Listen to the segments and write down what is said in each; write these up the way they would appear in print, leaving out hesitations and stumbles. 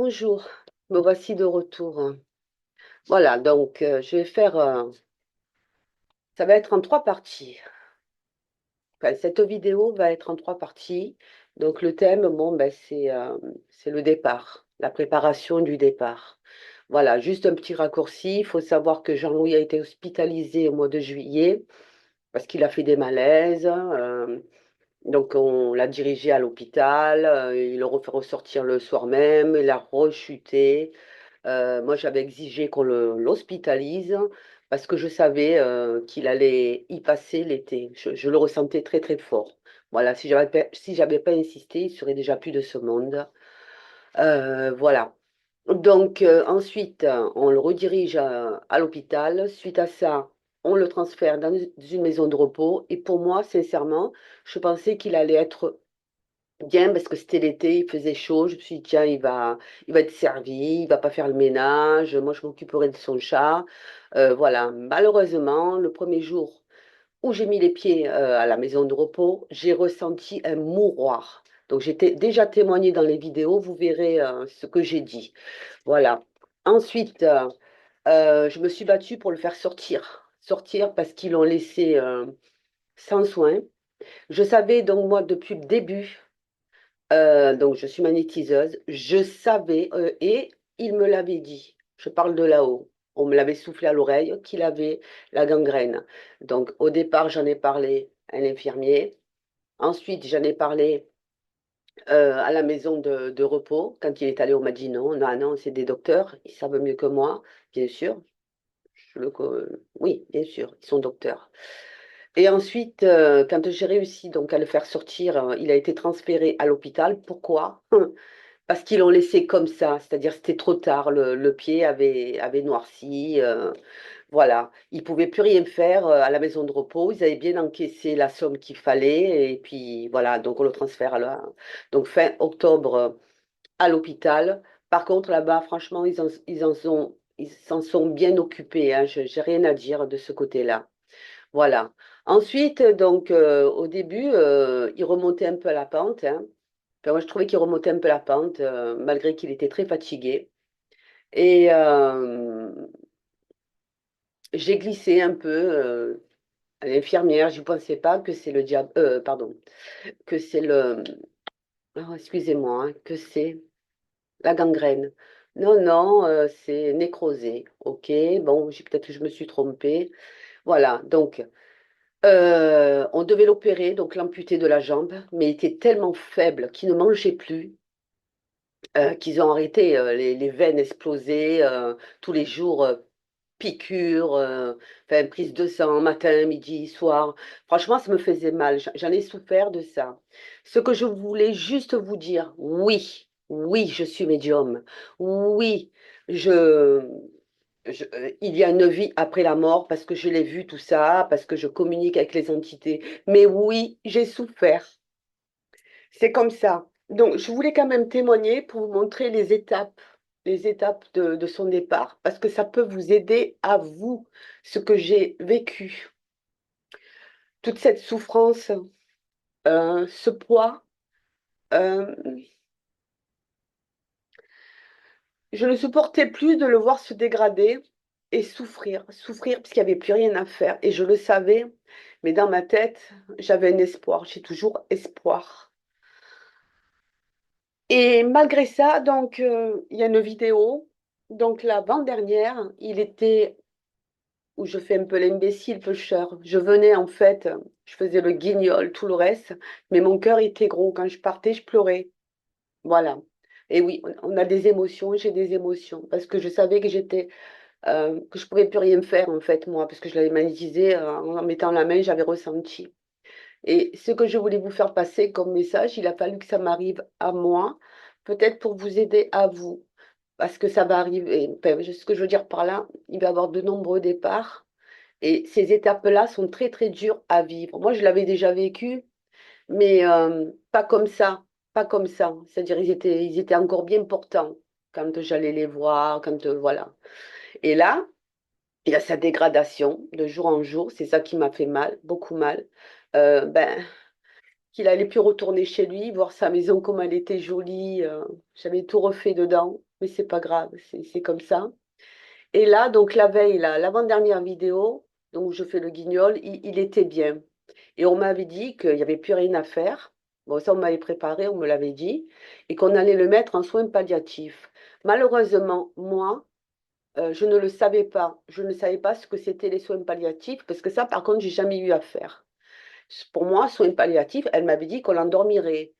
Bonjour, me voici de retour. Voilà, donc je vais faire, ça va être en trois parties. Enfin, cette vidéo va être en trois parties. Donc le thème, bon, ben, c'est le départ, la préparation du départ. Voilà, juste un petit raccourci. Il faut savoir que Jean-Louis a été hospitalisé au mois de juillet parce qu'il a fait des malaises. Donc on l'a dirigé à l'hôpital. Il le refait ressortir le soir même. Il a rechuté. Moi, j'avais exigé qu'on l'hospitalise parce que je savais qu'il allait y passer l'été. Je le ressentais très, très fort. Voilà, si j'avais pas insisté, il serait déjà plus de ce monde. Voilà. Donc, ensuite, on le redirige à l'hôpital. Suite à ça, on le transfère dans une maison de repos. Et pour moi, sincèrement, je pensais qu'il allait être bien parce que c'était l'été, il faisait chaud. Je me suis dit, tiens, il va être servi, il va pas faire le ménage. Moi, je m'occuperai de son chat. Voilà. Malheureusement, le premier jour où j'ai mis les pieds à la maison de repos, j'ai ressenti un mouroir. Donc, j'étais déjà témoigné dans les vidéos. Vous verrez ce que j'ai dit. Voilà. Ensuite, je me suis battue pour le faire sortir. Sortir parce qu'ils l'ont laissé sans soin. Je savais donc, moi, depuis le début. Donc, je suis magnétiseuse. Je savais, et il me l'avait dit. Je parle de là-haut. On me l'avait soufflé à l'oreille qu'il avait la gangrène. Donc, au départ, j'en ai parlé à l'infirmier. Ensuite, j'en ai parlé à la maison de repos. Quand il est allé, on m'a dit non, non, non, c'est des docteurs. Ils savent mieux que moi, bien sûr. Oui, bien sûr, ils sont docteurs. Et ensuite, quand j'ai réussi donc à le faire sortir, il a été transféré à l'hôpital. Pourquoi? Parce qu'ils l'ont laissé comme ça, c'est-à-dire c'était trop tard, le pied avait noirci, voilà. Ils ne pouvaient plus rien faire à la maison de repos, ils avaient bien encaissé la somme qu'il fallait, et puis voilà, donc on le transfère là. Donc fin octobre à l'hôpital. Par contre, là-bas, franchement, ils s'en sont bien occupés, hein, je n'ai rien à dire de ce côté-là. Voilà. Ensuite, donc, au début, il remontait un peu la pente, hein. Enfin, moi, je trouvais qu'il remontait un peu la pente, malgré qu'il était très fatigué. Et j'ai glissé un peu à l'infirmière. Je ne pensais pas que c'est le diable, pardon, que c'est le, oh, excusez-moi, hein, que c'est la gangrène. Non, non, c'est nécrosé. Ok, bon, peut-être que je me suis trompée. Voilà, donc on devait l'opérer, donc l'amputer de la jambe, mais il était tellement faible qu'il ne mangeait plus. Qu'ils ont arrêté, les veines explosées, tous les jours, piqûres, enfin, prise de sang, matin, midi, soir. Franchement, ça me faisait mal. J'en ai souffert de ça. Ce que je voulais juste vous dire, oui, oui, je suis médium. Oui, je, il y a une vie après la mort parce que je l'ai vu tout ça, parce que je communique avec les entités. Mais oui, j'ai souffert. C'est comme ça. Donc, je voulais quand même témoigner pour vous montrer les étapes de son départ, parce que ça peut vous aider à vous, ce que j'ai vécu. Toute cette souffrance, ce poids, euh, je ne supportais plus de le voir se dégrader et souffrir, souffrir, parce qu'il n'y avait plus rien à faire. Et je le savais, mais dans ma tête, j'avais un espoir. J'ai toujours espoir. Et malgré ça, donc, il y a une vidéo. Donc, l'avant-dernière, il était où je fais un peu l'imbécile, pêcheur. Je venais, en fait, je faisais le guignol, tout le reste, mais mon cœur était gros. Quand je partais, je pleurais. Voilà. Et oui, on a des émotions, j'ai des émotions, parce que je savais que je pouvais plus rien faire, en fait, moi, parce que je l'avais magnétisé, en mettant la main, j'avais ressenti. Et ce que je voulais vous faire passer comme message, il a fallu que ça m'arrive à moi, peut-être pour vous aider à vous, parce que ça va arriver. Enfin, ce que je veux dire par là, il va y avoir de nombreux départs, et ces étapes-là sont très, très dures à vivre. Moi, je l'avais déjà vécu, mais pas comme ça, pas comme ça. C'est-à-dire, ils étaient encore bien portants quand j'allais les voir, quand, voilà. Et là, il y a sa dégradation de jour en jour, c'est ça qui m'a fait mal, beaucoup mal. Ben, qu'il allait plus retourner chez lui, voir sa maison comme elle était jolie. J'avais tout refait dedans. mais c'est pas grave, c'est comme ça. Et là, donc la veille, l'avant-dernière vidéo, donc je fais le guignol, il était bien. Et on m'avait dit qu'il n'y avait plus rien à faire. Bon, ça, on m'avait préparé, on me l'avait dit, et qu'on allait le mettre en soins palliatifs. Malheureusement, moi, je ne le savais pas. Je ne savais pas ce que c'était les soins palliatifs, parce que ça, par contre, j'ai jamais eu à faire. Pour moi, soins palliatifs, elle m'avait dit qu'on l'endormirait.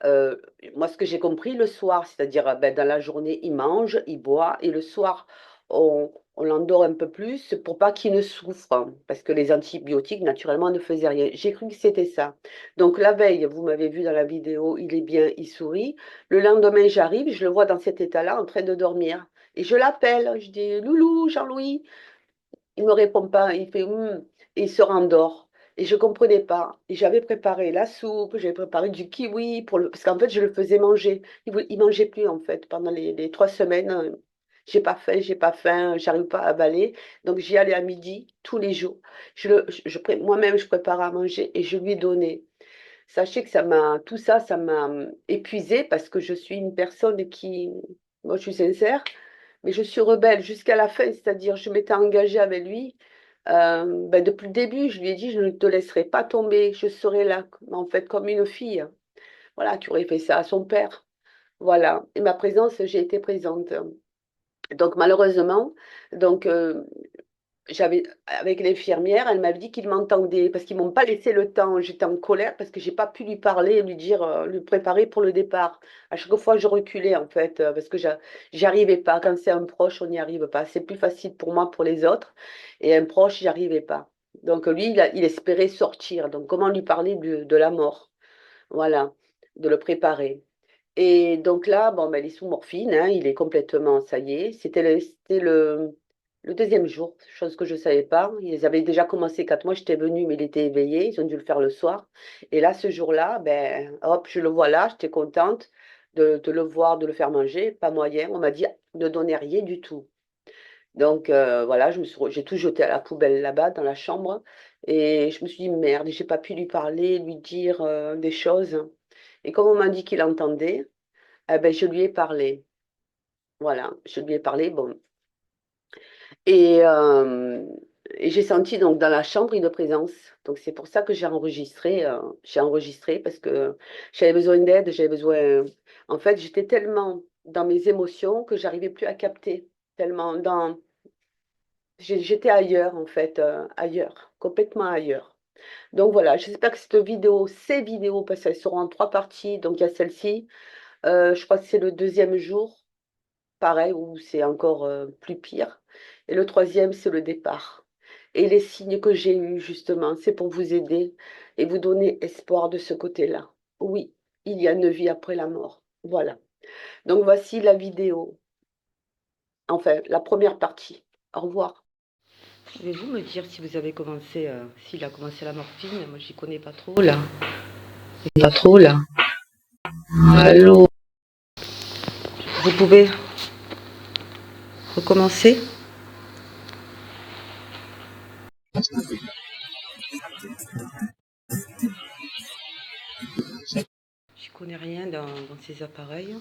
Euh, Moi, ce que j'ai compris le soir, c'est-à-dire ben, dans la journée, il mange, il boit, et le soir, on l'endort un peu plus pour pas qu'il ne souffre, hein, parce que les antibiotiques, naturellement, ne faisaient rien. J'ai cru que c'était ça. Donc, la veille, vous m'avez vu dans la vidéo, il est bien, il sourit. Le lendemain, j'arrive, je le vois dans cet état-là, en train de dormir. Et je l'appelle, je dis, Loulou, Jean-Louis. Il me répond pas, il fait et il se rendort. Et je comprenais pas. Et j'avais préparé la soupe, j'avais préparé du kiwi pour le, parce qu'en fait je le faisais manger. Il mangeait plus en fait pendant les 3 semaines. J'ai pas faim, j'arrive pas à avaler. Donc j'y allais à midi tous les jours. Moi-même je préparais à manger et je lui donnais. Sachez que tout ça, ça m'a épuisée parce que je suis une personne qui, moi je suis sincère, mais je suis rebelle jusqu'à la fin, c'est-à-dire je m'étais engagée avec lui. Ben, depuis le début, je lui ai dit, je ne te laisserai pas tomber, je serai là, en fait, comme une fille. Voilà, tu aurais fait ça à son père. Voilà, et ma présence, j'ai été présente. Donc malheureusement, donc j'avais avec l'infirmière, elle m'avait dit qu'ils m'entendaient parce qu'ils m'ont pas laissé le temps. J'étais en colère parce que j'ai pas pu lui parler, lui dire, lui préparer pour le départ. À chaque fois, je reculais en fait parce que j'y arrivais pas. Quand c'est un proche, on n'y arrive pas. C'est plus facile pour moi, pour les autres, et un proche, j'y arrivais pas. Donc lui, il espérait sortir. Donc comment lui parler de la mort? Voilà, de le préparer. Et donc là, bon, ben, il est sous morphine, hein, il est complètement, ça y est. Le deuxième jour, chose que je ne savais pas. Ils avaient déjà commencé 4 mois, j'étais venue, mais il était éveillé. Ils ont dû le faire le soir. Et là, ce jour-là, ben, hop, je le vois là, j'étais contente de le voir, de le faire manger. Pas moyen. On m'a dit ne donnez rien du tout. Donc voilà, j'ai tout jeté à la poubelle là-bas, dans la chambre. Et je me suis dit, merde, j'ai pas pu lui parler, lui dire des choses. Et comme on m'a dit qu'il entendait, eh ben, je lui ai parlé. Voilà, je lui ai parlé. Bon. Et, euh, et j'ai senti donc dans la chambre une présence. Donc c'est pour ça que j'ai enregistré. J'ai enregistré parce que j'avais besoin d'aide, j'avais besoin. En fait, j'étais tellement dans mes émotions que j'arrivais plus à capter. Tellement dans. J'étais ailleurs en fait, ailleurs, complètement ailleurs. Donc voilà, j'espère que ces vidéos, parce qu'elles seront en 3 parties. Donc il y a celle-ci. Je crois que c'est le deuxième jour. Pareil, où c'est encore plus pire. Et le troisième, c'est le départ. Et les signes que j'ai eus, justement, c'est pour vous aider et vous donner espoir de ce côté-là. Oui, il y a une vie après la mort. Voilà. Donc voici la vidéo, enfin, la première partie. Au revoir. Pouvez-vous me dire si vous avez commencé, s'il a commencé la morphine? Moi, j'y connais pas trop là. Pas trop là. Allô? Vous pouvez recommencer? Je connais rien dans ces appareils.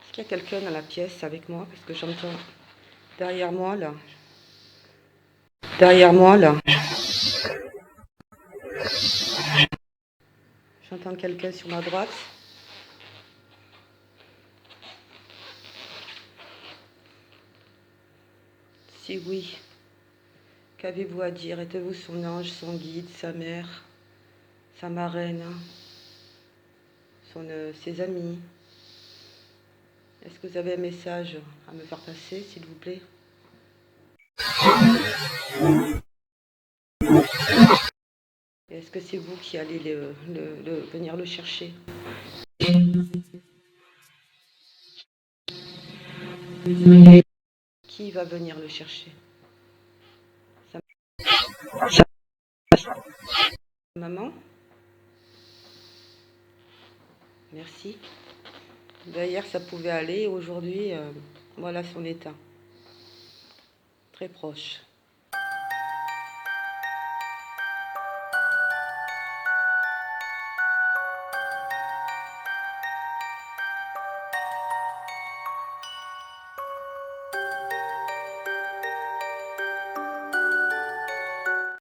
Est-ce qu'il y a quelqu'un dans la pièce avec moi? Parce que j'entends derrière moi là. Derrière moi là. J'entends quelqu'un sur ma droite. Si oui, qu'avez-vous à dire? Êtes-vous son ange, son guide, sa mère, sa marraine, ses amis? Est-ce que vous avez un message à me faire passer, s'il vous plaît? Est-ce que c'est vous qui allez venir le chercher? Qui va venir le chercher? Sa maman? Merci. Hier, ça pouvait aller. Aujourd'hui, voilà son état. Très proche.